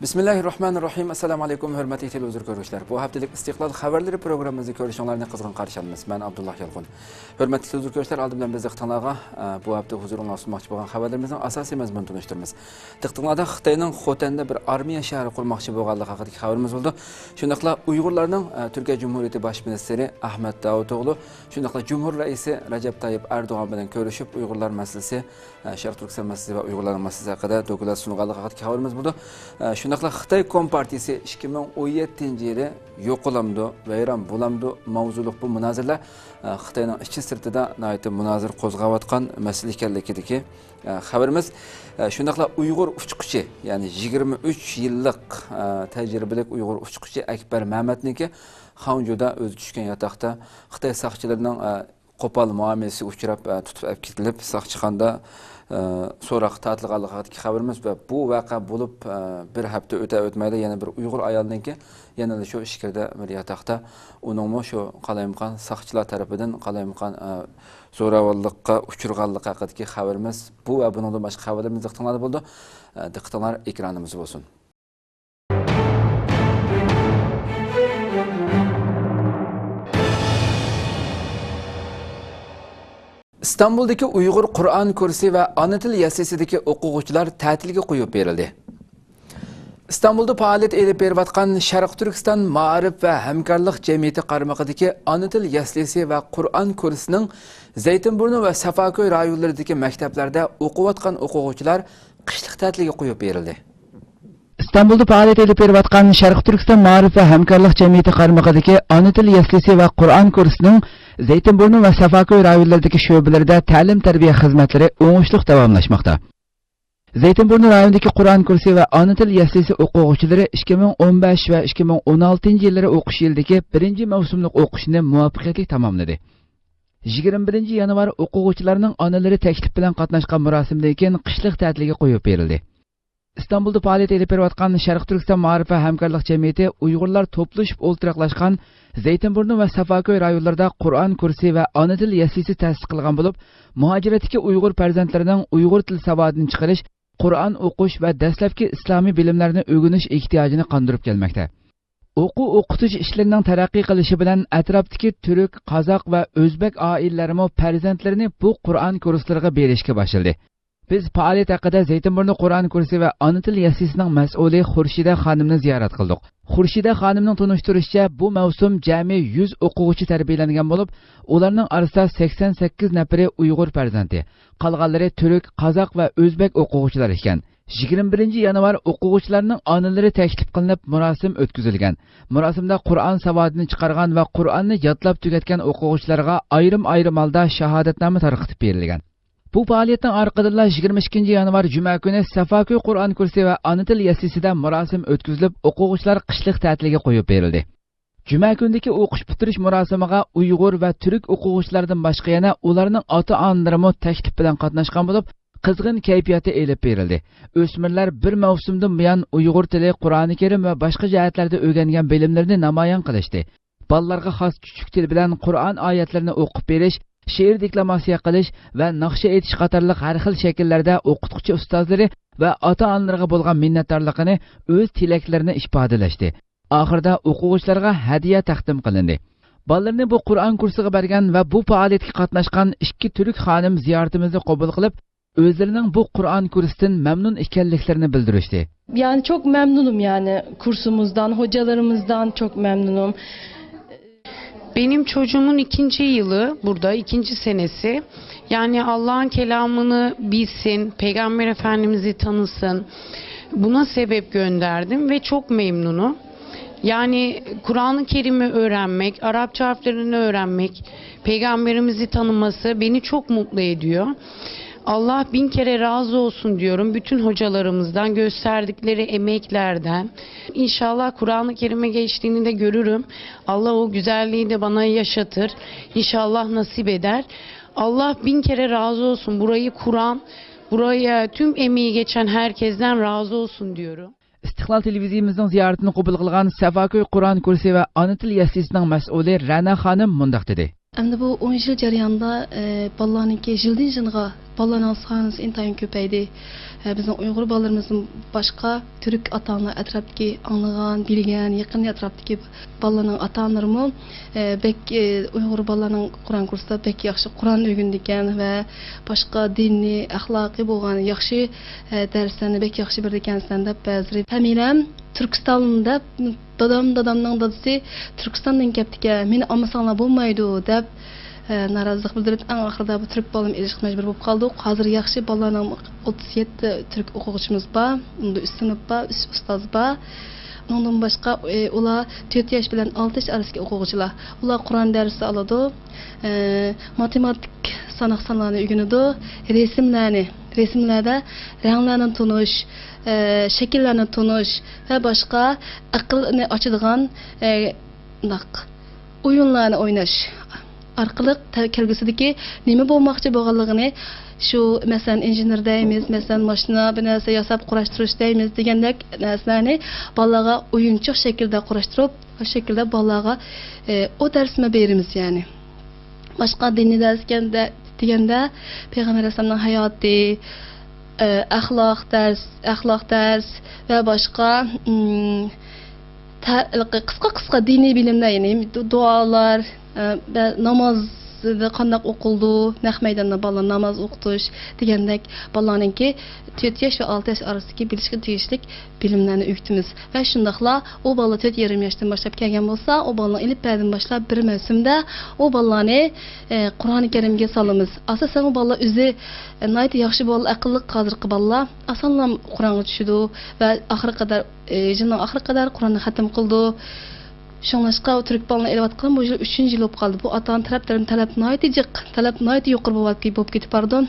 Bismillahirrahmanirrahim. Assalamu alaykum hurmatli televizor ko'ruvchilar. Bu haftalik istiqlol xabarlari programmamizni ko'rishinglarni qizg'in qarshi olamiz. Men Abdullah Yalqun. Hurmatli televizor ko'ruvchilar, oldin bilan biz diqqatingizga bu hafta huzuringizga sunmoqchi bo'lgan xabarlarimizning asosiy mazmunini tunishtiramiz. Diqqatingizda Xitoyning Xotanda bir armiya shahri qurmoqchi bo'lganligi haqidagi xabarimiz bo'ldi. Shundaqla Uyg'urlarning Turkiya Cumhuriyati bosh ministri Ahmet Davutoğlu, shundaqla Cumhur raisi Recep Tayyip Erdoğan bilan ko'rishib, Uyg'urlar masalasi, Sharq Turkiston masalasi va Uyg'urlar masalasi haqida dokulat sunganligi haqidagi xabarimiz bo'ldi. Shundaqla Xitoy Kompartiyasi 2017-yili yo'qolamdi, vayron bo'lamdi mavzuliq bu munozaralar Xitoyning ichki sirtida nihoyatda munozara qo'zg'ayotgan masala ekanligidagi xabarimiz. Shundaqla Uyg'ur uchquchi, ya'ni 23 yillik tajribali Uyg'ur uchquchi Akbar Mamatniki Xanjuda o'zi tushgan yotoqda Xitoy saqchilarining qo'pol muomalasiga uchrab tutib olib ketilib, saqchixonada so'roq ta'tilganligi haqidagi xabarimiz va bu voqea bo'lib bir hafta o'tmaydi, yana bir Uyg'ur ayolniki yana shu ishkirda bir yotoqda uningmi shu qalayimqon saqchilar tarafidan qalayimqon zo'ravonlikqa uchirganligi haqidagi xabarimiz bu va buningdan boshqa xabarlarimiz diqqatingizda bo'ldi. Diqqatinglar ekranimiz bo'lsin. İstanbul'daki Uyghur Kur'an kursi ve ana til yasasındaki o'quvchilar ta'tilga qo'yib berildi. İstanbul'da faoliyat elib berayotgan Sharq Turkiston Ma'arif va hamkorlik jamiyati qaramog'idagi ana til yasasi va Qur'on kursining Zaytinburnu va Safakoy rayonlaridagi maktablarda o'qiyotgan o'quvchilar qishliq ta'tilga qo'yib berildi. İstanbul'da faoliyat elib berayotgan Sharq Turkiston Ma'arif va hamkorlik jamiyati qaramog'idagi ana til yasasi va Qur'on kursining Zeytinburnu ve Safakoy rayonlaridagi sho'balarida ta'lim-tarbiya xizmatlari o'ngishli davomlashmoqda. Zeytinburnu rayonidagi Qur'on kursi va ona til yasasi o'quvchilari 2015 va 2016 yillari o'qish yilidagi birinchi mavsumlik o'qishni muvaffaqiyatli tamomladi. 21 yanvar o'quvchilarning onalari taklif bilan qatnashgan marosimdan keyin qishliq ta'tilga qo'yib berildi. İstanbul'da faoliyat elib berayotgan Sharq Turkiston Ma'arif va hamkorlik jamiyati Uyg'urlar to'plashib o'ltiraqlashgan Zeytinburnu va Safakoy rayonlarida Qur'on kursi va ona til yasasi ta'sis qilgan bo'lib, muhojiratdagi Uyg'ur farzandlarining Uyg'ur til savodini chiqarish, Qur'on o'qish va dastlabki islomiy bilimlarni o'rganish ehtiyojini qondirib kelmoqda. O'quv-o'qitish ishlarining taraqqiy qilishi bilan atrofdagi turk, qozoq va o'zbek oilalari farzandlarini bu Qur'on kurslariga berishga boshladi. Biz faoliyat haqida Zeytinburnu Qur'on kursi va ona til yasasining mas'uli Xurshida xonimni ziyorat qildik. Xurshida xonimning tunishtirishicha, bu mavsum jami 100 o'quvchi tarbiyalangan bo'lib, ularning orasida 88 nafari Uyg'ur farzandi, qolganlari turk, qozoq va o'zbek o'quvchilar ekan. 21 yanvar o'quvchilarning onalari taklif qilinib, marosim o'tkazilgan. Marosimda Qur'on savodini chiqargan va Qur'onni yodlab tugatgan o'quvchilarga ayrim-ayrim holda shahodatnoma tarqatib berilgan. Bu faoliyatning orqasida 22 yanvar juma kuni Safakoy Qur'on kursi va ona til yasasida marosim o'tkazilib, o'quvchilar qishliq ta'tilga qo'yib berildi. Juma kunidagi o'qish bitirish marosimiga Uyg'ur va turk o'quvchilardan boshqa yana ularning ota-onalari taklif bilan qatnashgan bo'lib, qizg'in kayfiyatda elib berildi. O'smirlar bir mavsumdan buyon Uyg'ur tili, Qur'oni Karim va boshqa jihatlarda o'rgangan bilimlarini namoyon qilishdi. Bolalarga xos kuchuk til bilan Qur'on oyatlarini o'qib berish, she'r deklamasiya qilish va naqsha aytish qatorliq har xil shakllarda o'qituvchi ustozlari va ota-onalarga bo'lgan minnatdorligini, o'z tilaklarini ifodalashdi. Oxirida o'quvchilarga hadiya taqdim qilindi. Bolalarni bu Qur'on kursiga bergan va bu faoliyatga qatnashgan ikki turk xonim ziyoratimizni qabul qilib, o'zlarining bu Qur'on kursidan mamnun ekanliklarini bildirishdi. Yani çok memnunum, yani kursumuzdan, hocalarımızdan çok memnunum. Benim çocuğumun 2. yılı burada, 2. senesi. Yani Allah'ın kelamını bilsin, Peygamber Efendimiz'i tanısın. Buna sebep gönderdim ve çok memnunum. Yani Kur'an-ı Kerim'i öğrenmek, Arapça harflerini öğrenmek, Peygamberimizi tanıması beni çok mutlu ediyor. Allah bin kere razı olsun diyorum bütün hocalarımızdan, gösterdikleri emeklerden. İnşallah Kur'an-ı Kerim'e geçtiğini de görürüm. Allah o güzelliği de bana yaşatır. İnşallah nasip eder. Allah bin kere razı olsun. Burayı kuran, buraya tüm emeği geçen herkesten razı olsun diyorum. İstiqlal televiziyamizning ziyoratini qabul qilgan Safakoy Qur'on kursi va ona til yasasining mas'uli Rana xonim mundaq dedi. Endi bu 10 yil jarayonida bolalarniki yildan yilga bolalarning soni intayin ko'paydi. Bizning Uyg'ur bolalarimizning boshqa turk ota-onalar atrofdagi anglagan, bilgan, yaqin atrofdagi bolalarning ota-onalari bek Uyg'ur bolalarining Qur'on kursida bek yaxshi Qur'on o'rgangan va boshqa diniy, axloqiy bo'lgan yaxshi darslarni bek yaxshi bir ekansan deb ba'zi familiyam Turkistonda dadamning dadasi Turkistondan kelibdi, meni olmasanglar bo'lmaydi deb norozilik bildirib, eng oxirida bu turk bolam elishga majbur bo'lib qoldik. Hozir yaxshi bolalarning 37 turk o'quvchimiz bor, unda üst sinf bor, ustoz bor. Bundan boshqa ular 4 yosh bilan 6 yosh orasidagi o'quvchilar. Ular Qur'on darsi oladi, matematik sanaqlarni o'rganadi, resimlarda ranglarni tunish, shakllarni tunish va boshqa aqlni ochadigan o'yinlarni o'ynash orqali kelgusidagi nima bo'lmoqchi bo'lganligini shu masalan injener deymiz, masalan mashina bir narsa yasab qurashtirish deymiz degandek narsalarni bolalarga o'yinchoq shaklda qurashtirib, o'sha shaklda bolalarga o darsni beramiz ya'ni. Boshqa diniy dars deganda Payg'ambar alayhisolamning hayoti, axloq dars va boshqa qisqa diniy bilimlar, ya'ni duolar, namozda qanday o'qildi, naq maydonda bolalar namoz o'qitish degandek bolalarningki 4 yosh va 6 yosh orasidagi bilishga tegishli bilimlarni o'qitamiz. Va shundaqla o bola 4,5 yoshdan boshlab kelgan bo'lsa, o bolaning ilib berdan boshlab bir mavsumda o bolalarni Qur'oni Karimga solamiz. Asosan o bolalar o'zi nayt yaxshi bola, aqlli, hozirgi bolalar osonlam Qur'onga tushidi va yilning oxiriga qadar Qur'onni xatm qildi. Şunlaşqa Türk balını elvatqan bu yıl 3-cü yıl olub qaldı. Bu atan tərəflərin talab yuqur bo'lib ketib pardon.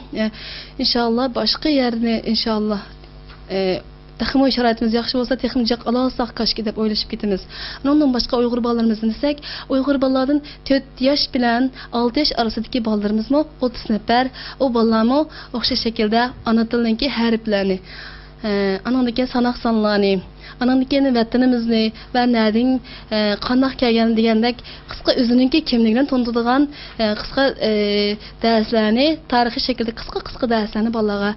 İnşallah başqa yerini inşallah texmo şəraitimiz yaxşı olsa texmo jaq alasaq kaşki deb o'ylashib ketamiz. Ondan başqa Uyg'ur balalarimizni desak, Uyg'ur balalardan 4 yosh bilan 6 yosh orasidagi balalarimizmi 30 nafar o balalarmi o'xshash shaklda ana tilidagi harflarni, anandagi sanaq sonlarni, anandagi vatanimizni va nədin qandaq kelgan degandek qisqa o'zininki kimligini to'ntadigan qisqa darslarni tarixiy shaklda qisqa darslarni bolalarga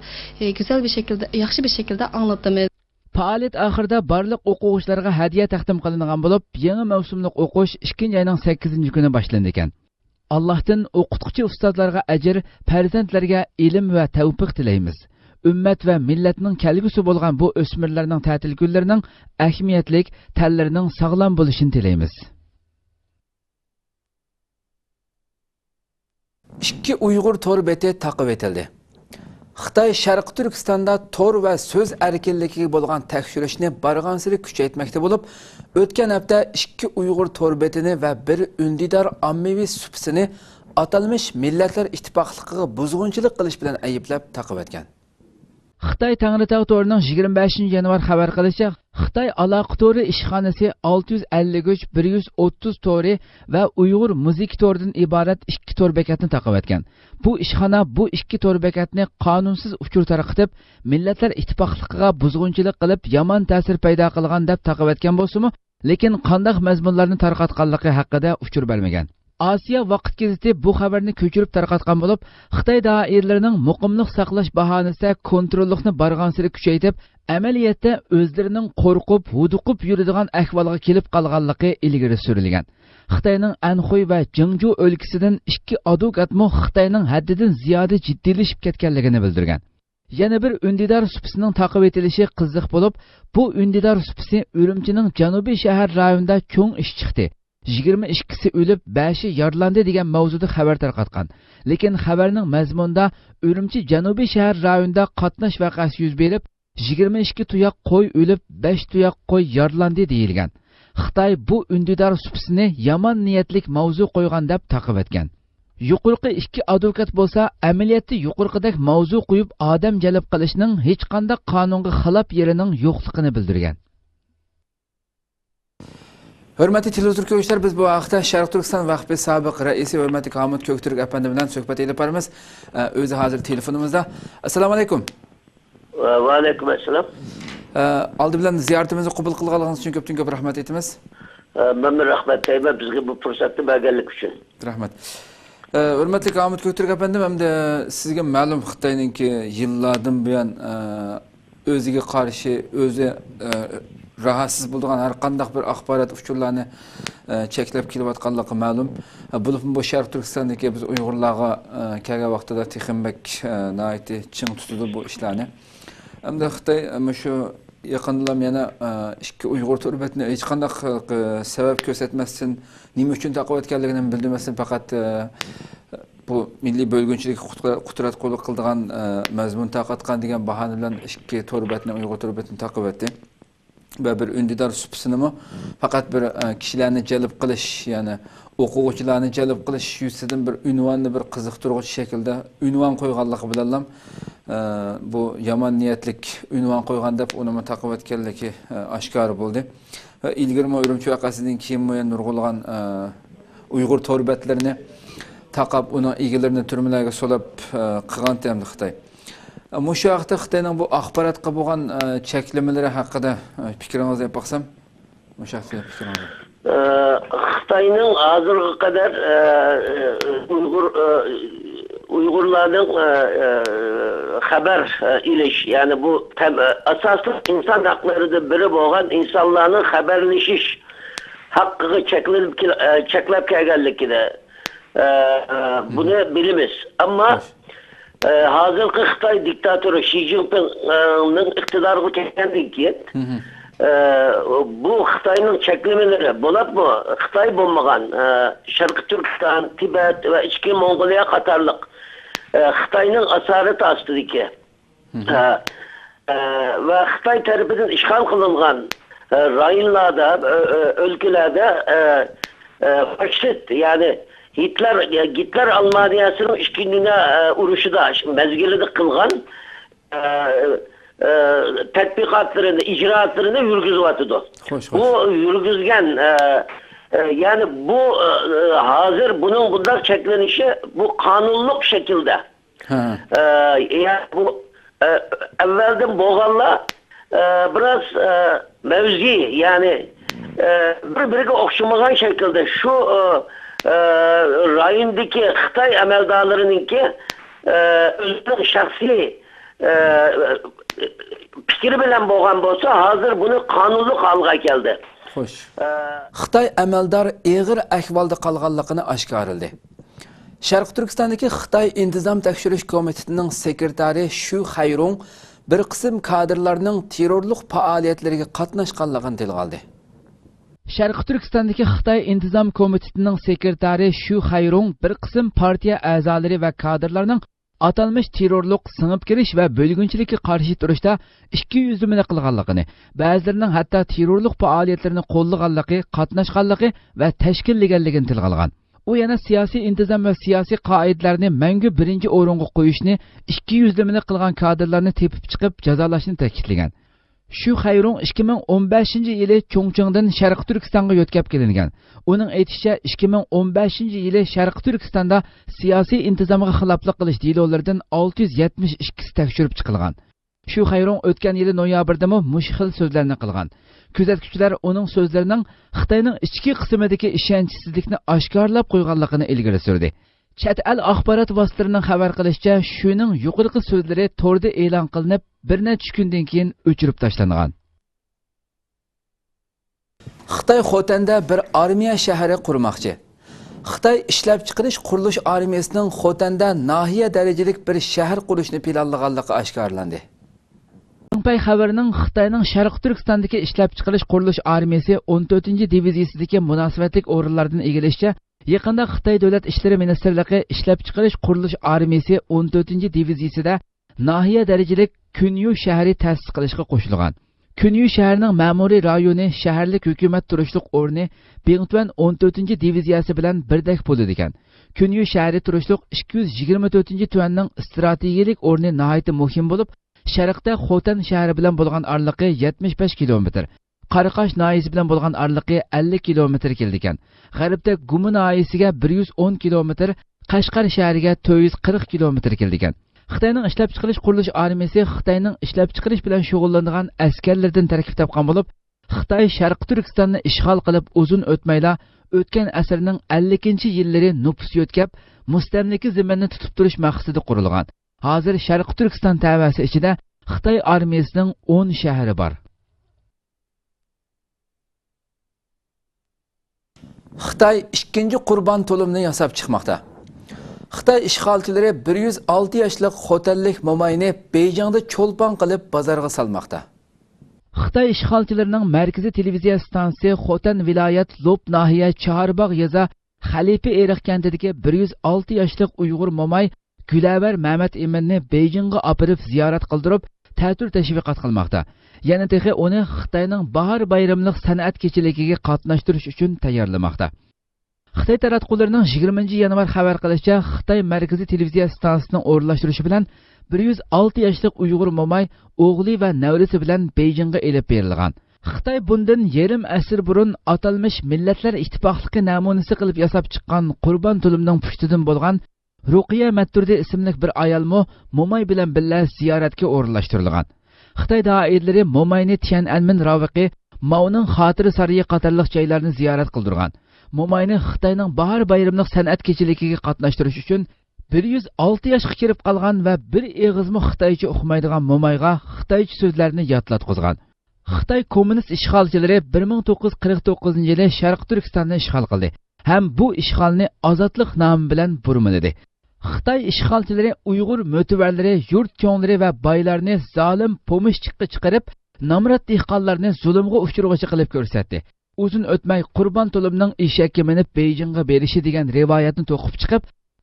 go'zal bir shaklda, yaxshi bir shaklda anglatamiz. Faoliyat oxirida barliq o'quvchilarga hadiya taqdim qilingan bo'lib, yangi mavsumlik o'qish 2 oyning 8-kuni boshlandi ekan. Allohdan o'qituvchi ustozlarga ajr, farzandlarga ilm va tavfiq tilaymiz. Ümmet ve milletinin kelgüsü bolgan bu ösmirlerinin tatil günlerinin ahamiyetlik tellerinin sağlam buluşunu dileyimiz. İki Uyghur tor beti takip etildi. Xitay Şarkı Türkistan'da tor ve söz erkinliği bolgan tekşürüşünü bargansırı küçeytmekte bulup, ötken hafta iki Uyghur tor betini ve bir ündidar ammevi süpsini atalmış Milletler İttifaqlığı buzğunçılık qilish bilan ayıplab takip etken. Xitay Tangritog to'rining 25 yanvar xabar qilishicha, Xitay aloqa to'ri ishxonasi 653-130 to'ri va Uyg'ur muzik to'ridan iborat 2 to'r bekatni taqib etgan. Bu ishxona bu 2 to'r bekatni qonunsiz uchur tarqatib, Millatlar Ittifoqligiga buzg'unchilik qilib, yomon ta'sir paydo qilgan deb taqib etgan bo'lsa-mu, lekin qanday mazmunlarni tarqatganligi haqida uchur bermagan. Asiya vaqt gazeti bu xabarni ko'chirib tarqatgan bo'lib, Xitoy doiralarining muqimlik saqlash bahonasida kontrollikni barg'ansiri kuchaytirib, amaliyotda o'zlarining qo'rqib, huduqib yuradigan ahvolga kelib qolganligi ilgari surilgan. Xitoyning Anxuy va Jingju o'lkasidan 2 advokatmo Xitoyning haddidan ziyoda jiddiylashib ketganligini bildirgan. Yana bir ündidar supisining taqib etilishi qiziq bo'lib, bu ündidar supisi Urumchining janubiy shahar rayonida cho'ng ish chiqdi. 22'si ölüp 5'i yaralandı degan mavzuda xabar tarqatgan. Lekin xabarning mazmunida Urumchi janubiy shahar rayonida qatnash vaqasi yuz berib, 22 tuyoq qo'y ölüp 5 tuyoq qo'y yaralandı deyilgan. Xitoy bu ündidar supisini yomon niyatlik mavzu qo'ygan deb taqib etgan. Yuqorqi 2 advokat bo'lsa, amaliyotda yuqorqidek mavzu qo'yib odam jalb qilishning hech qanday qonunga xilof yerining yo'qligini bildirgan. Hürmetli televizyon köşkler, biz bu haqda Şarkı Türkistan Vakfı Sabık Reisi Hürmetli Kamut Köktürk Efendi bilen söhbet edip barımız. Özü hazır telefonumuzda. Assalamu alaikum. Wa alaikum assalam. Aldı bilen ziyaretimizi qabul qilganliginiz için köpten köp rahmet etimiz. Memnun rahmet deyman bizga bu fırsatni berganlik uchun. Rahmet. Hürmetli Ahmet Göktürk efendim, hem de sizge ma'lum Xitoyninki yillardan buyon o'ziga qarshi o'zi rahatsız bo'lgan har qanday bir axborot uchurlarni cheklab kelayotganligi ma'lum. Bu Sharq Turkistondagi biz Uyg'urlarga kelgan vaqtida texinbek naiti ching tutdi bu ishlarni. Hamda Xitoy shu yaqinlam yana ikki Uyg'ur turbatni hech qanday sabab ko'rsatmasdan nima uchun taqib etganligini bildirmasdan faqat bu milliy bo'lgunchilik qudrat qo'li qildigan mazmun taqatgan degan bahona bilan ikki turbatni Uyg'ur turbatini taqib etdi. Ve bir ündidar süpsünümü fakat bir kişilerini celip qilish, yani o'quvchilarni celip qilish yüzüden bir ünvanlı bir qiziqtiruvchi şekilde ünvan qo'yganligi bilan bu yomon niyatlik ünvan qo'ygan deb uni taqib etganligi oshkor bo'ldi. Va ilgirma Urumchi vaqasidan keyin nurg'ulg'an Uyg'ur torbatlarini taqab uni egilarini turmalarga solib qilgan temdi Xitoy. Muşu vaqtda Xitoyning bu axborotga bo'lgan cheklamalari haqida fikringizni aytsam, muşu vaqtda fikringiz. Xitoyning hozirga qadar Uyg'urlarning xabar ilish, ya'ni bu asosli inson haqlaridan biri bo'lgan insonlarning xabarlashish haqqiga cheklab kelganligida buni bilamiz. Ammo hozirgi Xitoy diktatori Xi Jinpingning iqtidoriga kelgandan keyin bu Xitoyning cheklamalari bo'libmi? Xitoy bo'lmagan Sharqiy Turkiston, Tibet va ichki Mongoliya qatorliq Xitoyning asorati ostidagi va Xitoy tarafidan ishg'ol qilingan rayonlarda, o'lkalarda faşist, yani Hitler Almaniyasının işkinliğine uğraşıda mezgilede kılgan tatbikatlarını, icraatlarını yürgüzüvatıdı. Bu yürgüzgen, yani bu hazır bunun bundan çeklenişi bu kanunluk şekilde. Yani bu evvelden boğanla biraz mevzi, yani birbirine okşamagan şekilde şu rayondaki Xitoy amaldarlarınınki özünün şahsi fikri bilen bo'lgan bo'lsa, hozir buni qonunli holga keldi. Xo'sh. Xitoy amaldor og'ir ahvolda qolganligini oshkorildi. Sharq Turkistondagi Xitoy intizom tekshirish komitetining sekretari Shu Hayrong bir qism kadrlarning terrorlik faoliyatlariga qatnashganligini tilga oldi. Sharq Turkistondagi Xitoy intizom komitetining sekretari Shu Hayrong bir qism partiya a'zolari va kadrlarning atalmış terrorlik singib kirish va bo'lgunchilikka qarshi turishda ikki yuzlimini qilganligini, ba'zilarining hatto terrorlik faoliyatlarini qo'llaganligi, qatnashganligi va tashkillaganligini tilga olgan. U yana siyosiy intizom va siyosiy qoidalarni mangu birinchi o'ringa qo'yishni, ikki yuzlimini qilgan kadrlarni tepib chiqib jazolashni ta'kidlagan. Shu Hayrong 2015-yili Chongqingdan Sharq Turkistonga yo'tkab kelingan. Uning aytishicha 2015-yili Sharq Turkistonda siyosiy intizomga xiloflik qilish delolaridan 672 tekshirib chiqilgan. Shu Hayrong o'tgan yili noyabrda mush xil so'zlarni qilgan. Kuzatuvchilar uning so'zlarining Xitoyning ichki qismidagi ishonchsizlikni oshkorlab qo'yganligini ilgari surdi. Chet el axborot vositalarining xabar qilishicha, shuning yuqorqi so'zlari to'rda e'lon qilinib, bir necha kundan keyin o'chirib tashlangan. Xitoy Xotanda bir armiya shahri qurmoqchi. Xitoy ishlab chiqarish qurilish armiyasining Xotanda nahiya darajalik bir shahar qurishni planlaganligi oshkorlandi. Xitoy xabarining Xitoyning Sharq Turkistondagi ishlab chiqarish qurilish armiyasi 14-diviziyasidagi munosabatlik o'rinlardan egalashcha, yaqinda Xitoy Davlat ishlari ministrligi ishlab chiqarish qurilish armiyasi 14-diviziyasida nahiya darajalik Kunyu shahri ta'sis qilishga qo'shilgan. Kunyu shahrining ma'muriy rayoni shaharlik hukumat turishlik o'rni Bingtuan 14-diviziyasi bilan birdek bo'ladi ekan. Kunyu shahri turishlik 224-tuanning strategik o'rni nihoyatda muhim bo'lib, sharqda Xotan shahri bilan bo'lgan oraliqi 75 kilometr. Qaraqosh noyisi bilan bo'lgan oraliqi 50 kilometr keldi ekan. G'arbda Gumi noyisiga 110 kilometr, Qashqar shahriga 440 kilometr keldi ekan. Xitoyning ishlab chiqarish qurilish armiyasi Xitoyning ishlab chiqarish bilan shug'ullanadigan askarlardan tarkib topgan bo'lib, Xitoy Sharq Turkistonni ishg'ol qilib uzun o'tmayla o'tgan asrning 50-yillari nupus yo'tkab, mustamlika zaminni tutib turish maqsadida qurilgan. Hozir Sharq Turkiston tavasi ichida Xitoy armiyasining 10 shahri bor. Xitoy ikkinchi Qurban to'limini yasab chiqmoqda. Xitoy ishg'olchilari 106 yoshlik xotinlik momayni Beyjingda cho'lpon qilib bozorga salmoqda. Xitoy ishg'olchilarining markaziy televiziya stansiyasi Xotan viloyat Lob nahiya Chaharbog' yeza Xalifa Eriq kentidagi 106 yoshlik Uyg'ur momay Gülaver Mehmet Eminni Beyjingga opirib ziyorat qildirib, ta'til tashviqot qilmoqda. Yana texi uni Xitoyning bahor bayramlik san'at kechaligiga qatnashtirish uchun tayyorlamoqda. Xitoy taratqullarining 20-yanvar xabar qilishicha, Xitoy markaziy televiziya stansiyasining o'rnashtirishi bilan 106 yoshlik Uyg'ur momay o'g'li va nevrasi bilan Beyjingga elib berilgan. Xitoy bundan yarim asr burun atalmış Millatlar Ittifoqligi namunasi qilib yasab chiqqan Qurban to'limining pushtidan bo'lgan Ruqiya Matturdi ismli bir ayolmo momay bilan birga ziyoratga o'rnashtirilgan. Xitoy doiralari momayni Tiananmen raviqi Mao'ning xotira sariyi qatorliq joylarni ziyorat qildirgan. Momayni Xitoyning bahor bayramlik san'at kechaligiga qatnashtirish uchun 106 yoshga kirib qolgan va bir eg'izmi Xitoycha o'qimaydigan momayga Xitoycha so'zlarni yodlatqizgan. Xitoy kommunist ishg'olchilari 1949-yili Sharq Turkistonni ishg'ol qildi. Ham bu ishg'olni ozodlik nomi bilan burmiladi. Xitoy ishg'olchilari Uyg'ur mo'tivarlari, yurt cho'nglari va boylarni zolim pomishchiqqa chiqarib, nomrod dehqonlarni zulmga uchirg'ichi qilib ko'rsatdi. Uzun o'tmay Qurban to'limining eshakka minib Beyjingga berishi degan rivoyatni to'qib chiqib,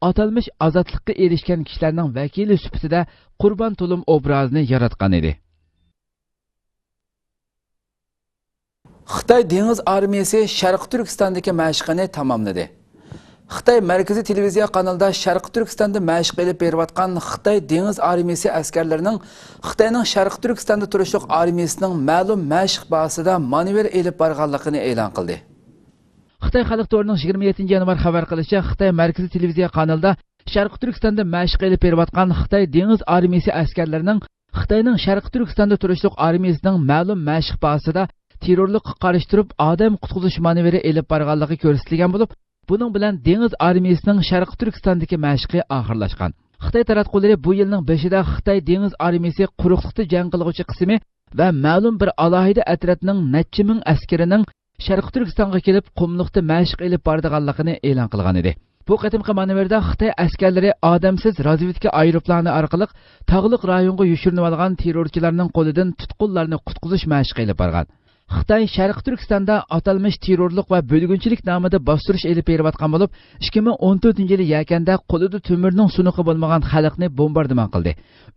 atalmış ozodlikka erishgan kishilarning vakili sifatida Qurban to'lim obrazini yaratgan edi. Xitoy dengiz armiyasi Sharq Turkistondagi mashqini tamomladi. Xitoy markaziy televiziya kanalida Sharq Turkistonda mashq qilib berayotgan Xitoy dengiz armiyasi askarlarining Xitoyning Sharq Turkistonda turishliq armiyasining ma'lum mashq bazasida manevr elib borganligini e'lon qildi. Xitoy xalq to'rining 27-yanvar xabar qilishicha, Xitoy markaziy televiziya kanalida Sharq Turkistonda mashq qilib berayotgan Xitoy dengiz armiyasi askarlarining Xitoyning Sharq Turkistonda turishliq armiyasining ma'lum mashq bazasida terrorlikqa qarshi turib odam qutqizish manevri elib borganligi ko'rsatilgan bo'lib, buning bilan dengiz armiyasining Sharq Turkistondagi mashqi oxirlashgan. Xitoy taratqullari bu yilning 5-ida Xitoy dengiz armiyasi quruqlikda jang qiluvchi qismi va ma'lum bir alohida atrofning necha ming askarining Sharq Turkistonga kelib qumliqda mashq elib borganligini e'lon qilgan edi. Bu qatimqi manevrda Xitoy askarlari odamsiz razvedka aeroplani orqali tog'liq rayonga yoshirinib olgan terrorchilarning qo'lidan tutqunlarni qutqizish mashqi elib borgan. Xitoy Sharq Turkistonda atalmış terrorlik va bo'lgunchilik nomida bostirish elib berayotgan bo'lib, 2014-yili yakanda qo'lida temirning sunuqi bo'lmagan xalqni bombardimon qildi.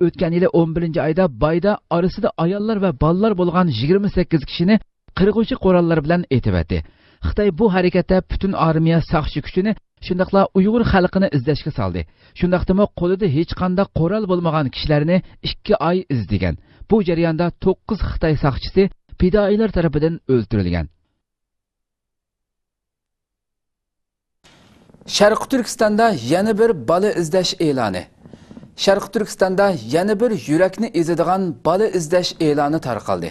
O'tgan yili 11-oyda Bayda orasida ayollar va bolalar bo'lgan 28 kishini qirg'uvchi qurollar bilan etibdi. Xitoy bu harakatda butun armiya saqchi kuchini, shundaqla Uyg'ur xalqini izlashga soldi. Shundaqdimi qo'lida hech qanday qurol bo'lmagan kishilarni 2 oy izlagan. Bu jarayonda 9 Xitoy saqchisi fidoilar tarafidan o'ldirilgan. Sharq Turkistonda yana bir bola izlash e'loni. Sharq Turkistonda yana bir yurakni ezadigan bola izlash e'loni tarqaldi.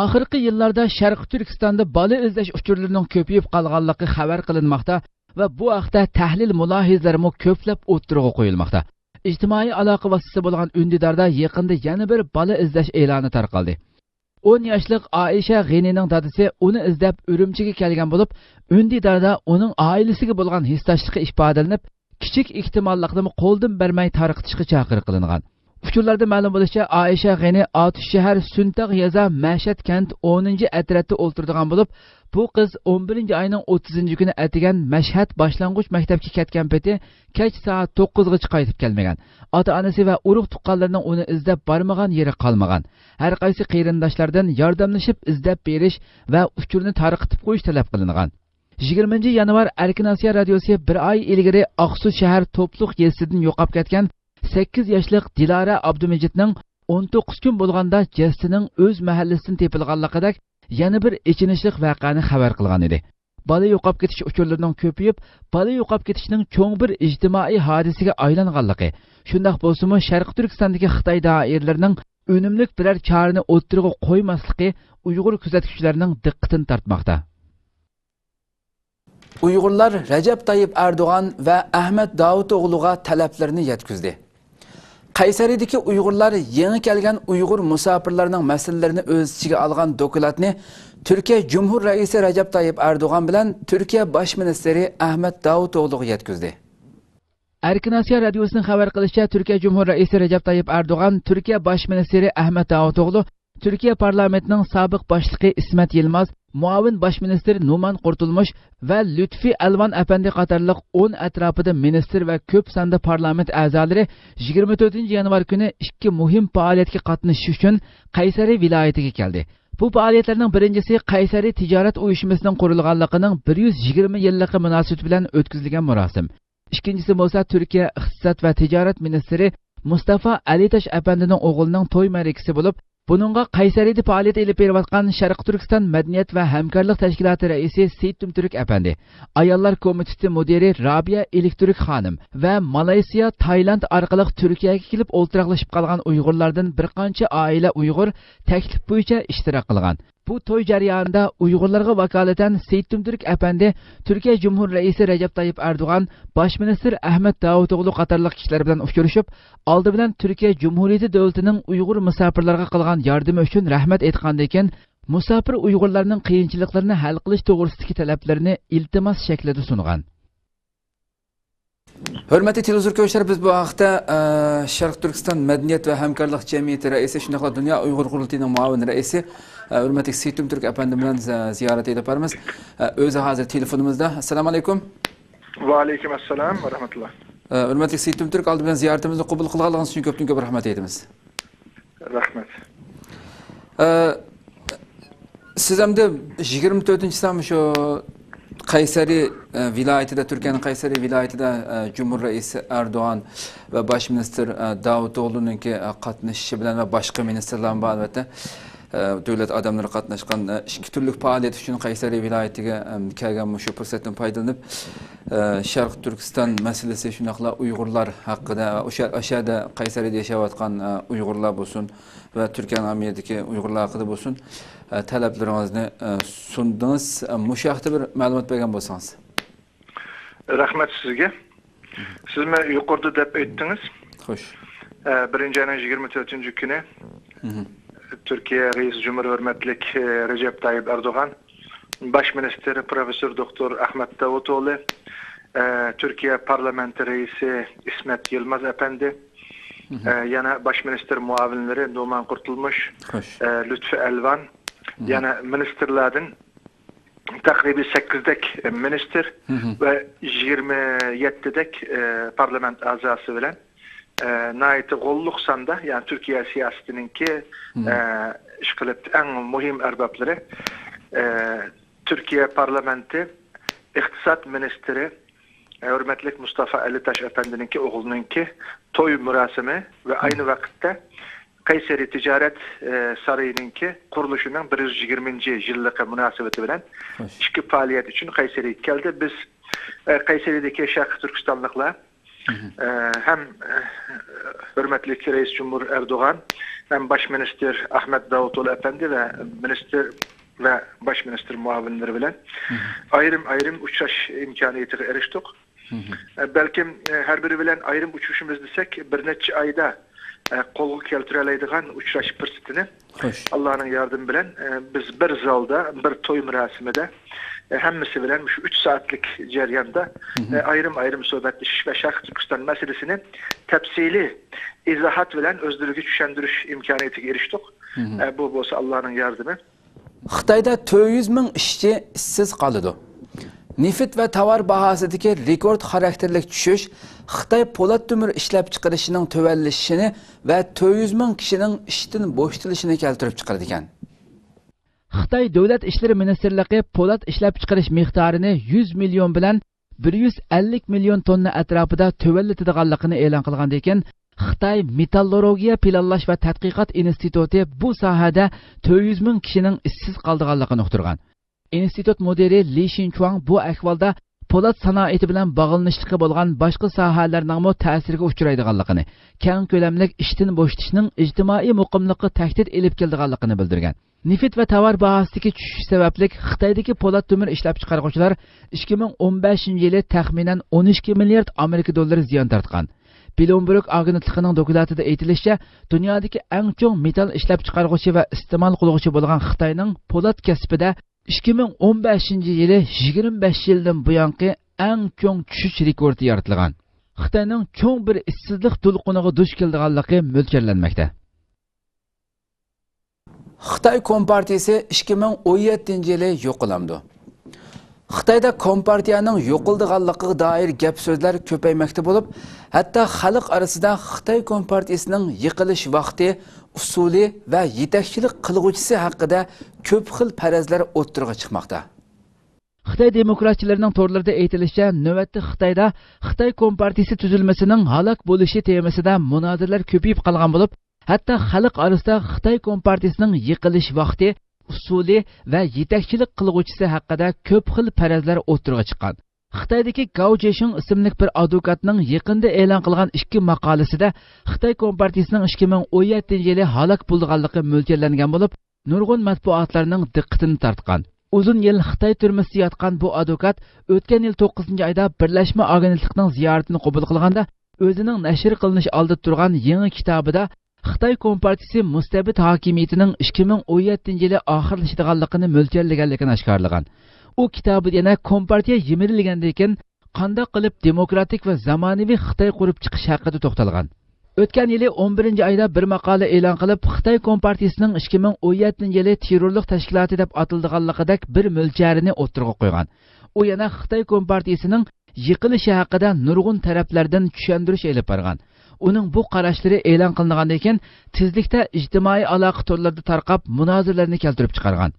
Oxirgi yillarda Sharq Turkistonda bola izlash uchurlarining ko'payib qolganligi xabar qilinmoqda va bu haqda tahlil mulohizlarimo ko'plab o'tirg'i qo'yilmoqda. Ijtimoiy aloqa vositasi bo'lgan Undidarda yaqinda yana bir bola izlash e'loni tarqaldi. 10 yoshlik Aisha G'enining dadasi uni izlab Urumchiga kelgan bo'lib, Undidarda uning oilasiga bo'lgan hissdoshligi ifodalanib, kichik ehtimollikni qo'ldan bermay tarqitishga chaqiriq qilingan. Uchurlarda ma'lum bo'lishicha, Aisha G'eni Atish shahar Suntaq yaza Mashhad kent 10-atrofda o'ltirdigan bo'lib, bu qiz 11-oyning 30-kuni atigan Mashhad boshlang'ich maktabga ketgan peti kech soat 9gacha qaytib kelmagan. Ota-onasi va urug' tuqqanlarning uni izlab bormagan yeri qolmagan. Har qaysi qarindoshlardan yordamlashib izlab berish va uchurni tarqitib qo'yish talab qilingan. 20-yanvar Erkin Osiyo radiosi bir oy ilgari Aqsu shahar To'pliq yesidan yo'qolib ketgan 8 yoshlik Dilara Abdumejidning 19 kun bo'lganda jasadining o'z mahallasidan tepilganligidek yana bir ichinishlik voqeani xabar qilgan edi. Bola yo'qolib ketish uchurlarining ko'payib, bola yo'qolib ketishning cho'ng bir ijtimoiy hodisaga aylanganligi. Shundaq bo'lsa-mu, Sharq Turkistondagi Xitoy doiralarining önümlük birer çağrını o'ttirg'i qo'ymasligi Uyg'ur kuzatuvchilarining diqqatini tortmoqda. Uyg'urlar Recep Tayyip Erdoğan ve Ahmet Davutoğlu'ga taleplerini yetkizdi. Kayseri'deki Uyg'urlar yeni kelgan Uyg'ur musafirlarining masalalarini o'z ichiga olgan dokladni Türkiye Cumhur Reisi Recep Tayyip Erdoğan bilan Türkiye Baş Ministeri Ahmet Davutoğlu'ga yetkizdi. Erkin Asya Radyosu'nun xabar qilishicha, Türkiye Cumhur Reisi Recep Tayyip Erdoğan, Türkiye Baş Ministeri Ahmet Davutoğlu, Türkiye Parlamentining sobiq boshlig'i İsmet Yilmaz, muavin bosh minister Numan Qurtulmush va Lutfi Alvan apandi qatorliq 10 atrofida minister va ko'p sonda parlament a'zolari 24 yanvar kuni ikki muhim faoliyatga qatnashish uchun Qaysari viloyatiga keldi. Bu faoliyatlarning birinchisi Qaysari tijorat uyushmasining qurilganligining 120 yillik munosabati bilan o'tkazilgan marosim. İkincisi bo'lsa Türkiye iqtisod va tijorat ministri Mustafa Alitash apandining o'g'lining to'y ma'rakasi bo'lib, buningga Qaysarida faoliyat olib berayotgan Sharq Turkiston madaniyat va hamkorlik tashkiloti raisi Seytum Turk apandi, ayollar komiteti mudiri Rabia Elektrik xonim va Malayziya, Tayland orqali Turkiyaga kelib o'ltiraqlashib qolgan Uyg'urlardan bir qancha oila Uyg'ur taklif bo'yicha ishtirok qilgan. Bu to'y jarayonida Uyg'urlarga vakolatan Seytum Turk apandi, Türkiye Cumhur Reisi Recep Tayyip Erdoğan, Baş Minister Ahmet Davutoğlu qatorliq kishilar bilan uchrashib, oldi bilan Türkiye Cumhuriyeti davlatining Uyg'ur musofirlarga qilgan yordami uchun rahmat aytgandan keyin musofir Uyg'urlarning qiyinchiliklarini hal qilish to'g'risidagi talablarini iltimos shaklida sungan. Hürmetli televizyon köşkler, biz bu hafta Şarkı Türkistan Medeniyet ve Hemkarlık Cemiyeti Reisi, şundakla Dünya Uygur Kurultayı'nın muavin reisi, hürmetli Seytum Türk efendi bilen ziyaret yaparız. Özü hazır telefonumuzda. Esselamu Aleyküm. Ve Aleyküm Esselam ve Rahmetullah. Hürmetli Seytum Türk aldı bilen ziyaretimizi kabul kılgalığınız için köptün köp rahmet ediniz. Rahmet. Siz hem de 24. sınavı şu Kayseri vilayetinde, Türkiye'nin Kayseri vilayetinde Cumhur Reisi Erdoğan ve Baş Minister Davutoğlu'nun ki katnışışı bilen ve başka ministerlerin bağlı devlet adamları katnaşkan iki türlük faaliyet için Kayseri vilayetiga kelgan şu fırsatdan faydalanıp Şarkı Türkistan meselesi şunakla Uygurlar hakkında aşağıda Kayseri'de yaşayotgan Uygurlar olsun ve Türkiye'nin amiyetdeki Uygurlar hakkında olsun taleplerinizni sundunuz. Muşahta bir malumat bergan bolsanız. Rahmet sizge. Siz mi yukarıda dep ettiniz? Hoş. Birinci ayın 24. günü Türkiye Reis Cumhur Hürmetlik Recep Tayyip Erdoğan, Baş Ministeri Profesör Doktor Ahmet Davutoğlu, Türkiye Parlamenti Reisi İsmet Yilmaz Efendi, yana Baş Minister muavinleri Numan Kurtulmuş, Lütfi Elvan, yana ministerlerden takribi 8'dek minister ve 27'dek parlament azası bilen naiti golluk sanda, yani Türkiye siyasetinin ki işgalip en muhim erbapları Türkiye Parlamenti İktisat Ministeri Hürmetlik Mustafa Alitaş Efendi'nin ki oğlunun ki toy mürasimi ve aynı vakitte Kayseri Ticaret Sarayı'nın ki kuruluşunun 120. yıllık münasebeti bilen iki faaliyet için Kayseri'ye geldi. Biz Kayseri'deki Şarkı Türkistanlıkla hem hürmetli Reis Cumhur Erdoğan hem Baş Minister Ahmet Davutoğlu Efendi ve Minister ve Baş Minister muavinleri bilen ayrım uçuş imkaniyetine eriştik. Belki her biri bilen ayrım uçuşumuz desek bir neçe ayda kolu keltireleydiğen uçuş fırsatını Allah'ın yardım bilen biz bir zalda bir toy merasiminde hemmisi bilen şu 3 saatlik ceryanda ayrım sohbetleşiş ve Şarkı Türkistan meselesini tepsili izahat bilen özdürücü düşendiriş imkaniyetine eriştik. Bu olsa Allah'ın yardımı. Xitayda 400 ming ishchi ishsiz qoldi. Neft va tovar bahosidagi rekord xarakterlik tushish Xitoy po'lat temir ishlab chiqarishining tuvallashishini va 400 ming kishining ishdan bo'shatilishini keltirib chiqardi ekan. Xitoy Davlat ishlari ministrligi po'lat ishlab chiqarish miqdorini 100 million bilan 150 million tonna atrofida tuvallatidiganligini e'lon qilgandan keyin Xitoy Metallurgiya planlash va tadqiqot instituti bu sohada 400 ming kishining ishsiz qolganligini uqtirgan. Institut mudiri Li Xinchuang bu ahvolda po'lat sanoati bilan bog'lanishliqi bo'lgan boshqa sohalarning ta'siriga uchraydiganligini, keng ko'lamli ishdan bo'shatishning ijtimoiy muqimlikqa tahdid elib keldiganligini bildirgan. Nefit va tovar bahosidagi tushish sababli Xitoydagi po'lat temir ishlab chiqaruvchilar 2015-yili taxminan 12 milliard Amerika dollari ziyon tortgan. Bloomberg agentligining dokladida aytilishicha, dunyodagi eng chong metal ishlab chiqaruvchi va iste'mol qiluvchi bo'lgan Xitoyning po'lat kasbida 2015-yili 25 yildan buyongi eng chong tushish rekordi yaratilgan. Xitoyning cho'ng bir ishsizlik to'lqiniga duch kelganligi mo'ljallanmoqda. Xitoy Kompartiyasi 2017-yili yo'qolandi. Xitoyda Kompartiyaning yo'qoldiganligiga doir gap so'zlar ko'paymoqda bo'lib, hatto xalq orasida Xitoy Kompartiyasining yiqilish vaqti, usuli va yetakchilik qilguvchisi haqida ko'p xil farazlar o'ttirg'a chiqmoqda. Xitoy demokratchilarining to'rlarida aytilishicha, navbatda Xitoyda Xitoy Kompartiyasi tuzilmasining halok bo'lishi temasida munozaralar ko'payib qolgan bo'lib, hatto xalq orasida Xitoy Kompartiyasining yiqilish vaqti, usuli va yetakchilik qilguvchisi haqida ko'p xil farazlar o'ttirg'a chiqqan. Xitoydagi Gao Zhisheng ismli bir advokatning yaqinda e'lon qilgan ikki maqolasida Xitoy Kompartiyasining 2017-yili halok bo'lganligi mo'ljallangan bo'lib, nurg'un matbuotlarning diqqatini tortgan. Uzun yil Xitoy turmasida yotgan bu advokat o'tgan yil 9-oyda Birlashma agentlikning ziyoratini qabul qilganda, o'zining nashr qilinish oldida turgan yangi kitobida Xitoy Kompartiyasi mustabid hokimiyatining 2017-yili oxirlashadiganligini mo'ljallaganligini oshkorlagan. U kitobida yana Kompartiya yemirilgandan keyin qanday qilib demokratik va zamonaviy Xitoy qurib chiqish haqida to'xtalgan. O'tgan yili 11-oyda bir maqola e'lon qilib, Xitoy Kompartiyasining 2017-yili terrorlik tashkiloti deb atilganligidek bir mo'ljarini o'ttirg'a qo'ygan. U yana Xitoy Kompartiyasining yiqilishi haqida nurg'un taraflardan tushuntirish elib borgan. Uning bu qarashlari e'lon qilingandan keyin tezlikda ijtimoiy aloqa to'rlarida tarqab munozaralarni keltirib chiqargan.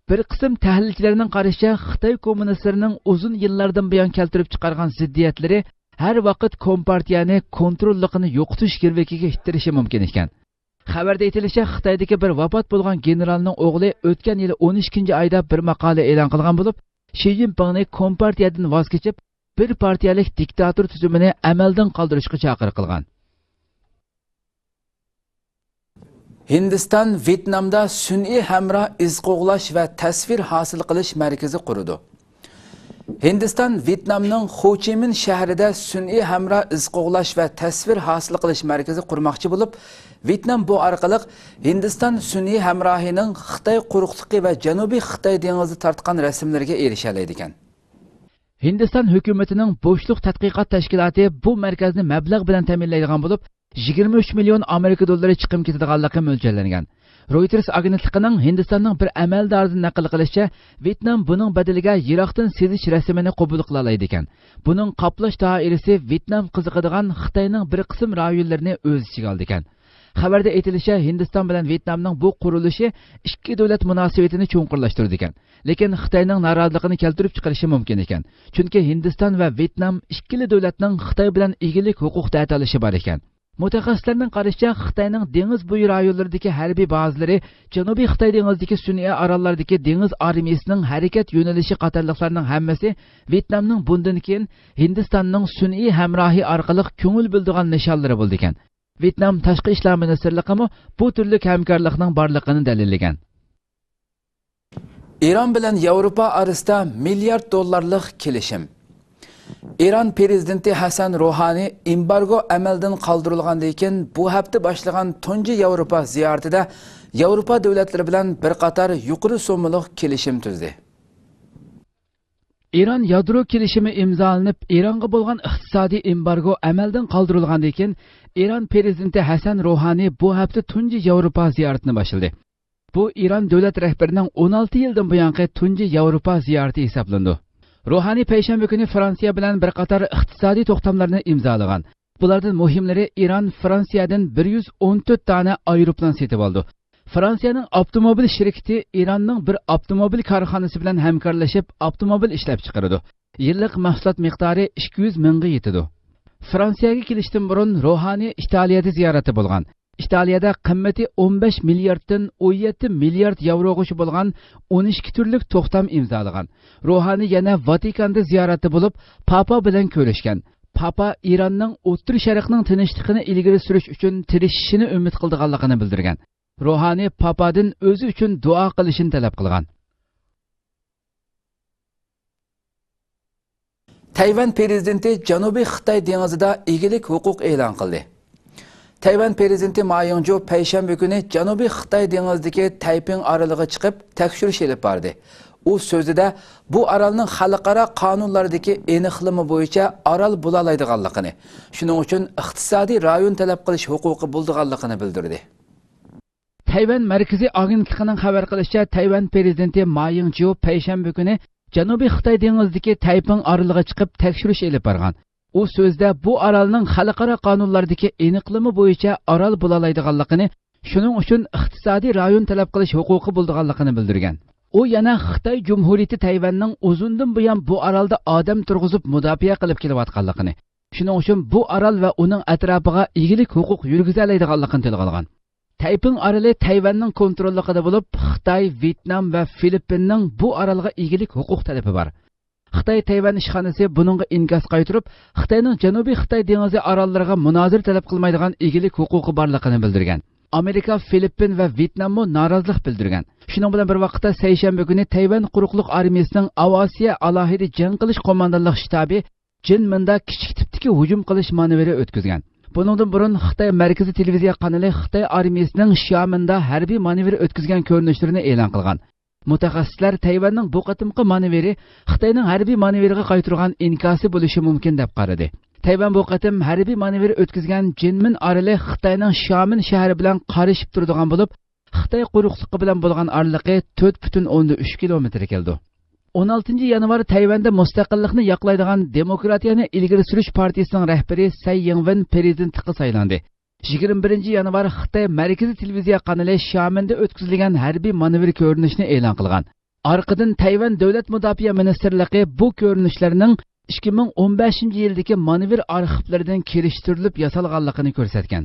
Bir qism tahlilchilarning qarashicha, Xitoy kommunistlarining uzun yillardan buyon keltirib chiqargan ziddiyatlari har vaqt Kompartiyani kontrolligini yo'qotish kirvekiga ittirishi mumkin ekan. Xabarda aytilishicha, Xitoydagi bir vafot bo'lgan generalning o'g'li o'tgan yil 12-oyda bir maqola e'lon qilgan bo'lib, Xi Jinpingni Kompartiyadan voz kechib, bir partiyalik diktator tuzumini amaldan qoldirishga chaqiriq qilgan. Hindiston Vyetnamda sun'iy hamroh iz qo'g'lash va tasvir hosil qilish markazi qurdi. Hindiston Vyetnamning Ho Chi Minh shahrida sun'iy hamroh iz qo'g'lash va tasvir hosil qilish markazi qurmoqchi bo'lib, Vyetnam bu orqali Hindiston sun'iy hamrohining Xitoy quruqligi va Janubiy Xitoy dengizida tortgan rasmlarga erisha oladi ekan. Hindiston hukumatining bo'shliq tadqiqot tashkiloti bu markazni mablag' bilan ta'minlaydigan bo'lib, 23 million Amerika dollari chiqim ketadiganligi mo'ljallangan. Reuters agentligining Hindistonning bir amaldoridan naql qilishicha, Vyetnam buning badaliga Iroqdan sezish rasmini qabul qila oladi ekan. Buning qoplash doirasi Vyetnam qiziqadigan Xitoyning bir qism rayonlarini o'z ichiga oldi ekan. Xabarda aytilishicha, Hindiston bilan Vyetnamning bu qurilishi ikki davlat munosabatini cho'nqirlashtirdi ekan. Lekin Xitoyning noroziligini keltirib chiqarishi mumkin ekan. Chunki Hindiston va Vyetnam ikkili davlatning Xitoy bilan egilik huquq ta'tilishi bor ekan. Mutaxassislarning qarashicha, Xitoyning dengiz bo'yi rayonlaridagi harbiy bazalari Janubiy Xitoy dengizidagi sun'iy orollardagi dengiz armiyasining harakat yo'nalishi qatorliqlarning hammasi Vyetnamning bundan keyin Hindistonning sun'iy hamrohi orqali ko'ngil bildirgan nishonlari bo'ldi ekan. Vyetnam tashqi ishlar ministrligi bu turli hamkorlikning borligini dalillagan. Iran bilan Yevropa orasida milliard dollarlik kelishim. İran prezidenti Hasan Ruhani embargo amaldan qoldirilgandan keyin bu hafta boshlagan tunji Yevropa ziyoratida Yevropa davlatlari bilan bir qator yuqori so'mliq kelishim tuzdi. İran yadro kelishimi imzolanib, Ironga bo'lgan iqtisodiy embargo amaldan qoldirilgandan keyin İran prezidenti Hasan Ruhani bu hafta tunji Yevropa ziyoratini boshladi. Bu İran davlat rahbarining 16 yildan buyongi tunji Yevropa ziyorati hisoblandi. Ruhani payshanba kuni Fransiya bilan bir qator iqtisodiy to'xtamlarni imzolagan. Bulardan muhimlari İran Fransiyadan 114 dona aeroplan setib oldi. Fransiyaning avtomobil shirkati İranning bir avtomobil korxonasi bilan hamkorlashib avtomobil ishlab chiqaradi. Yillik mahsulot miqdori 200 mingga yetadi. Fransiyaga kelishdan burun Ruhani Italiyada ziyorati bo'lgan. İtaliyada qimmati 15 milyarddan 17 milyard yevrogacha bo'lgan 12 turlik to'xtam imzolagan. Ruhani yana Vatikanda ziyoratda bo'lib, Papa bilan ko'rishgan. Papa Iranning O'rta Sharqning tinchligini ilgari surish uchun tirishishini umid qilganligini bildirgan. Ruhani Papadan o'zi uchun duo qilishini talab qilgan. Tayvan prezidenti Janubiy Xitoy dengizida egilik huquq e'lon qildi. Tayvan prezidenti Ma Ying-jeou payshanba kuni Janubiy Xitoy dengizidagi Tayping oralig'iga chiqib tekshirish olib bordi. U so'zida bu orolning xalqaro qonunlaridagi aniqligi bo'yicha orol bo'la oladiganligini, shuning uchun iqtisodiy rayon talab qilish huquqi bo'lganligini bildirdi. Tayvan markaziy agentligining xabar qilishicha, Tayvan prezidenti Ma Ying-jeou payshanba kuni Janubiy Xitoy dengizidagi Tayping oralig'iga chiqib tekshirish olib borgan. U so'zda bu orolning xalqaro qonunlaridagi aniqligi bo'yicha orol bo'la oladiganligini, shuning uchun iqtisodiy rayon talab qilish huquqi bo'lganligini bildirgan. U yana Xitoy Jumhuriyati Tayvanning uzundan buyon bu orolda odam turg'izib mudofaa qilib kelayotganligini, shuning uchun bu orol va uning atrofiga egilik huquq yurgiza oladiganligini tilga olgan. Tayping oroli Tayvanning kontrolligida bo'lib, Xitoy, Vyetnam va Filippinning bu orolga egilik huquq talabi bor. Xitoy Tayvan ishxonasi buningga inkos qaytirib, Xitoyning Janubiy Xitoy dengizi orollariga munozir talab qilmaydigan egilik huquqi borligini bildirgan. Amerika, Filippin va Vyetnammo norozilik bildirgan. Shuning bilan bir vaqtda seshanba kuni Tayvan quruqliq armiyasining Avasiya alohida jang qilish qo'mondonlik shtabi Jinminda kichik tipdagi hujum qilish manevri o'tkazgan. Buningdan burun Xitoy markaziy televiziya kanali Xitoy armiyasining Xiaminda harbiy manevr o'tkazgan ko'rinishlarini e'lon qilgan. Mutaxassislar Tayvanning bu qatimqi manevri Xitoyning harbiy manevriga qaytirgan inkosi bo'lishi mumkin deb qaradi. Tayvan bu qatim harbiy manevr o'tkazgan Jinmin oroli Xitoyning Xiamin shahri bilan qarishib turadigan bo'lib, Xitoy quruqligi bilan bo'lgan oraliqi 4,3 kilometr keldi. 16 yanvar Tayvanda mustaqillikni yoqlaydigan Demokratiyani ilgari surish partiyasining rahbari Tsai Ing-wen prezidentlikka saylandi. 21 yanvar Xitoy markaziy televiziya kanali Xiaminda o'tkazilgan harbiy manevr ko'rinishini e'lon qilgan. Orqadan Tayvan davlat mudofaa ministrligi bu ko'rinishlarning 2015-yildagi manevr arxivlaridan kelishtirilib yasalganligini ko'rsatgan.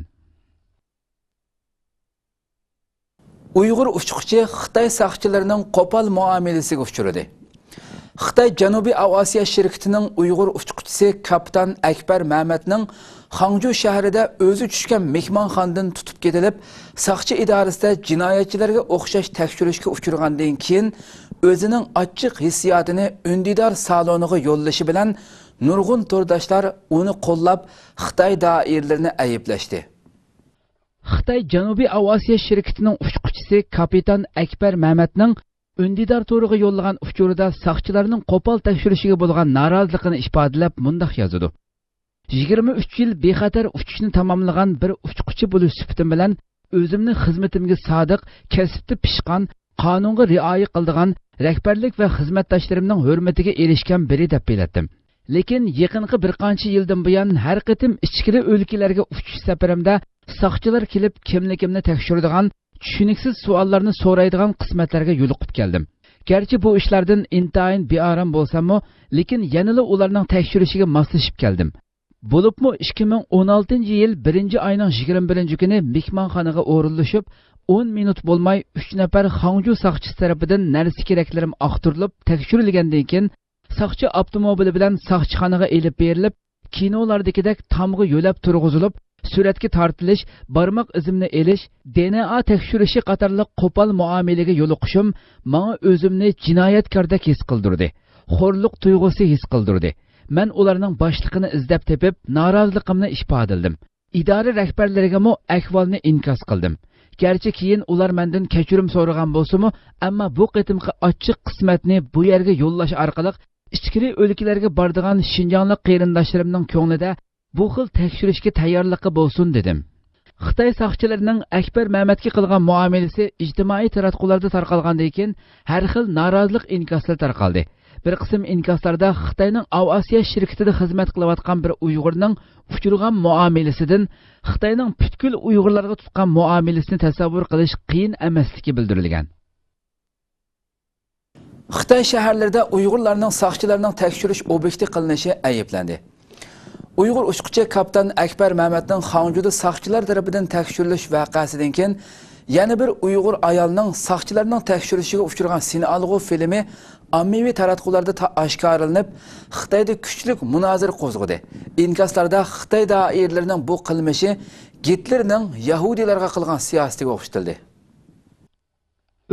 Uyg'ur uchquchi Xitoy saqchilarining qo'pol muomalasiga uchradi. Xitoy Janubiy Avasiya shirkatining Uyg'ur uchquchisi kapitan Akbar Mamatning Hangzhou shahrida o'zi tushgan mehmonxonadan tutib ketilib, saqchi idorasida jinoyatchilarga o'xshash tekshirishga uchragandan keyin o'zining ochiq hissiyotini undidor saloniga yo'llashi bilan nurg'un to'rdoshlar uni qo'llab Xitoy doiralarini ayblashdi. Xitoy Janubiy Avasiya shirkatining uchquchisi kapitan Akbar Mamatning undidor to'riga yo'llagan uchurida saqchilarning qo'pol tekshirishiga bo'lgan noroziligini ifodalab mundaq yozadi. 23 yil bexatar uchishni tamomlagan bir uchquchi bo'lish sifatim bilan o'zimni xizmatimga sodiq, kasbda pishqan, qonunga rioya qiladigan rahbarlik va xizmatdoshlarimning hurmatiga erishgan biri deb biladim. Lekin yaqinqi bir qancha yildan buyon har qatim ichkiri o'lkalarga uchish safarimda saqchilar kelib kimligimni tekshiradigan, tushuniksiz savollarni so'raydigan qismatlarga yo'liqib keldim. Gerçi bu ishlardan intayin bearam bo'lsam-mu, lekin yanada ularning tekshirishiga moslashib keldim. Bo'libmi 2016-yil 1-oyning 21-kuni mehmonxonaga o'rinlashib, 10 minut bo'lmay 3 nafar Hangzhou saqchisi tarafidan narsa keraklarim aqtirilib, tekshirilgandan keyin saqchi avtomobili bilan saqchixonaga elib berilib, kinolardagidek tamg'i yo'lab turg'izilib, suratga tortilish, barmoq izimni elish, DNA tekshirishi qatorliq qo'pol muomalaga yo'liqishim menga o'zimni jinoyatkordek his qildirdi. Xo'rliq tuyg'usi his qildirdi. Men ularning boshlig'ini izlab tepib, noroziligimni ifodaladim. Idora rahbarlariga mo ahvolni inkos qildim. Gerçi keyin ular mendan kechirim so'ragan bo'lsa-mu, ammo bu qitimqi ochiq qismatni bu yerga yo'llash orqali ichkiri o'lkalarga boradigan Xinjianglik qarindoshlarimning ko'nglida bu xil tekshirishga tayyorligi bo'lsin dedim. Xitoy saqchilarining Akbar Mamatga qilgan muomalasi ijtimoiy taratqularda tarqalgandan keyin har xil norozilik inkoslar tarqaldi. Bir qism inkoslarda Xitoyning Avasiya shirkatida xizmat qilayotgan bir Uyg'urning uchirgan muomalasidan Xitoyning butkul Uyg'urlarga tutgan muomalasini tasavvur qilish qiyin emasligi bildirilgan. Xitoy shaharlarida Uyg'urlarning saqchilarning tekshirish obyekti qilinishi ayblandi. Uyg'ur uçquchi kapitan Akbar Mehmetning Xanjuda saqchilar tarafidan tekshirilish voqeasidan keyin yana bir Uyg'ur ayolning saqchilarning tekshirishiga uchragan Sinalg'u filmi ommaviy taratqularda oshkoralanib, Xitoyda kuchli munozara qo'zg'adi. Inkaslarda Xitoy doiralarining bu qilmishi Gitlerning Yahudilarga qilgan siyosatiga o'xshatildi.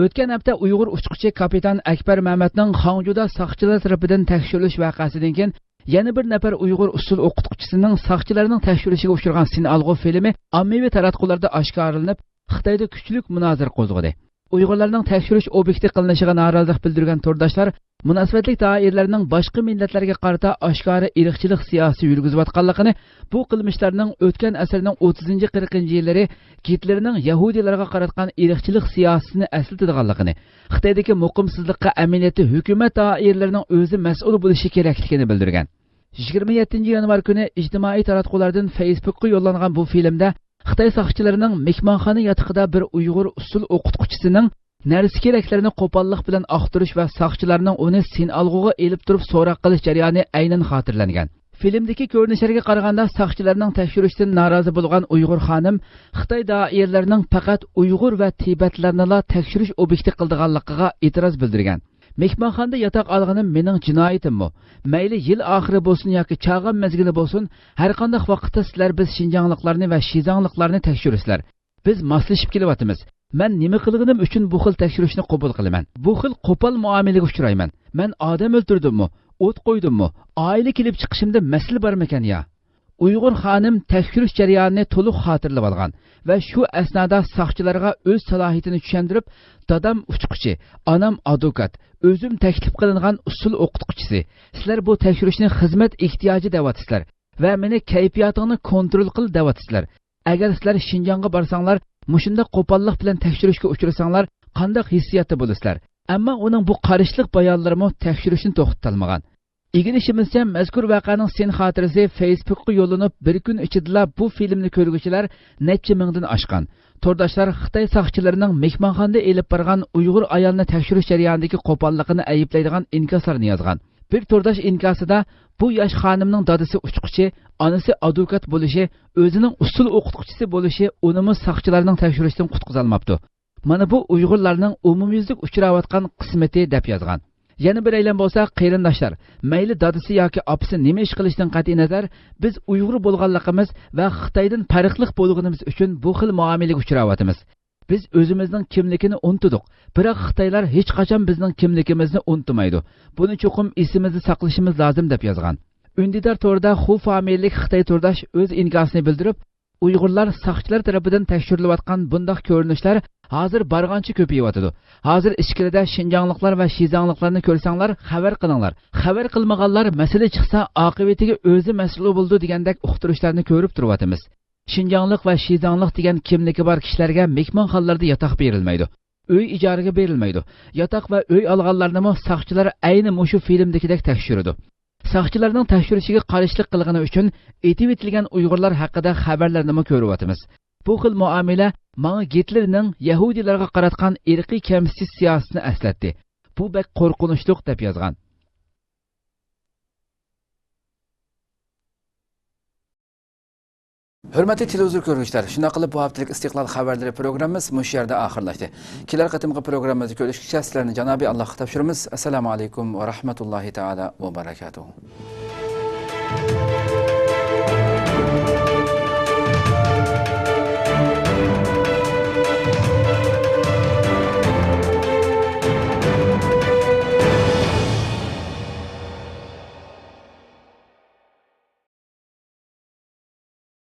O'tgan hafta Uyg'ur uçquchi kapitan Akbar Mehmetning Xanjuda saqchilar tarafidan tekshirilish voqeasidan keyin yana bir nafar Uyg'ur usul o'qituvchisining saqchilarning tekshirishiga uchragan Sinalg'u filmi ommaviy taratqularda oshkoralanib, Xitoyda kuchli munozara qo'zg'adi. Uyg'urlarning tekshirish obyekti qilinishiga norozilik bildirgan to'rdoshlar munosabatli doiralarning boshqa millatlarga qarata oshkora irqchilik siyosati yurgizayotganligini, bu qilmishlarning o'tgan asrning 30-40 yillari Gitlerning Yahudilarga qaratgan irqchilik siyosatini eslatadiganligini, Xitoydagi muqimsizlikqa amaliyoti hukumat doiralarining o'zi mas'ul bo'lishi kerakligini bildirgan. 27 yanvar kuni ijtimoiy taratqulardan Facebook'ga yo'llangan bu filmda Xitoy saqchilarining mehmonxona yotiqida bir Uyg'ur usul o'qituvchisining narsa keraklarini qo'pollik bilan aqtirish va saqchilarning uni Sinalg'uga elib turib so'roq qilish jarayoni aynan xotirlangan. Filmdagi ko'rinishlarga qaraganda saqchilarning tekshirishdan norozi bo'lgan Uyg'ur xonim Xitoy doiralarining faqat Uyg'ur va Tibetlarni tekshirish obyekti qildiganligiga e'tiroz bildirgan. Mehmonxonada yotoq olganim mening jinoyatimmi? Mayli yil oxiri bo'lsin yoki chag'am mezgili bo'lsin, har qanday vaqtda sizlar biz Xinjiangliklarni va Shizangliklarni tekshirsizlar. Biz moslashib kelyapmiz. Men nima qilganim uchun bu xil tekshirishni qabul qilaman. Bu xil qo'pol muomalaga uchrayman. Men odam o'ldirdimmi? O't qo'ydimmi? Oila kelib chiqishimda masala bormikan ya? Uyg'ur xonim tekshirish jarayonini to'liq xotirlab olgan va shu asnoda saqchilarga o'z salohiyatini tushuntirib, dadam uçquchi, onam advokat, o'zim taklif qilingan usul o'qituvchisi. Sizlar bu tekshirishni xizmat ehtiyoji deyatsizlar va meni kayfiyatingni kontrol qil deyatsizlar. Agar sizlar Xinjiangga borsanglar, mushunda qo'pollik bilan tekshirishga uchrasanglar, qanday hissiyatda bo'lasizlar? Ammo uning bu qarishliq bayonlarimi tekshirishni to'xtatolmagan. İgilişimizce mazkur vaqaning sen xotirasi Facebook'ga yo'llanib, bir kun ichida bu filmni ko'rguvchilar necha mingdan oshgan. To'rdoshlar Xitoy saqchilarining mehmonxonada elib borgan Uyg'ur ayolni tekshirish jarayonidagi qo'polligini ayiblaydigan inkaslarni yozgan. Bir to'rdosh inkasida bu yosh xonimning dadasi uçquchi, onasi advokat bo'lishi, o'zining usul o'qituvchisi bo'lishi uni saqchilarning tekshirishdan qutqizolmabdi. Mana bu Uyg'urlarning umumyuzlik uchrayotgan qismati deb yozgan. Yana bir aylan bo'lsa, qarindoshlar, mayli dadasi yoki opasi nima ish qilishdan qat'iy nazar, biz Uyg'ur bo'lganligimiz va Xitoydan farqli bo'lganimiz uchun bu xil muomalaga uchrayapmiz. Biz o'zimizning kimligini unutdik, biroq Xitoylar hech qachon bizning kimligimizni unutmaydi. Buni cho'qim esimizda saqlashimiz lozim deb yozgan. Undidar to'rda Xu familiyalik Xitoy to'rdosh o'z inkasini bildirib, Uyg'urlar saqchilar tomonidan tekshirilayotgan bunday ko'rinishlar hozir barg'ancha ko'payyapti. Hozir ichkarida Xinjiangliklar va Shizangliklarni ko'rsanglar, xabar qilinglar. Xabar qilmaganlar masala chiqsa, oqibatiga o'zi mas'ul bo'ldi degandek uqtirishlarni ko'rib turyapmiz. Xinjianglik va Shizanglik degan kimligi bor kishilarga mehmonxonalarda yotoq berilmaydi. Uy ijaraga berilmaydi. Yotoq va uy olganlarni saqchilar ayni mushu filmdagidek tekshiradi. Saqchilarning tekshirishiga qarishlik qilgani uchun etib etilgan Uyg'urlar haqida xabarlarni ko'ryapmiz. Bu xil muomala menga Gitlerning Yahudilarga qaratgan irqiy kamsitish siyosatini eslatdi. Bu bek qo'rqinchli deb yozgan. Hurmatli televizor ko'ruvchilar, shuna qilib bu haftalik Istiqlol xabarlari programmamiz mush yerda oxirlashdi. Kelar qatimgi programmamizni ko'rishgacha sizlarni janobiy Allohga topshiramiz. Assalomu alaykum va rahmatullohi taala va barakatuh.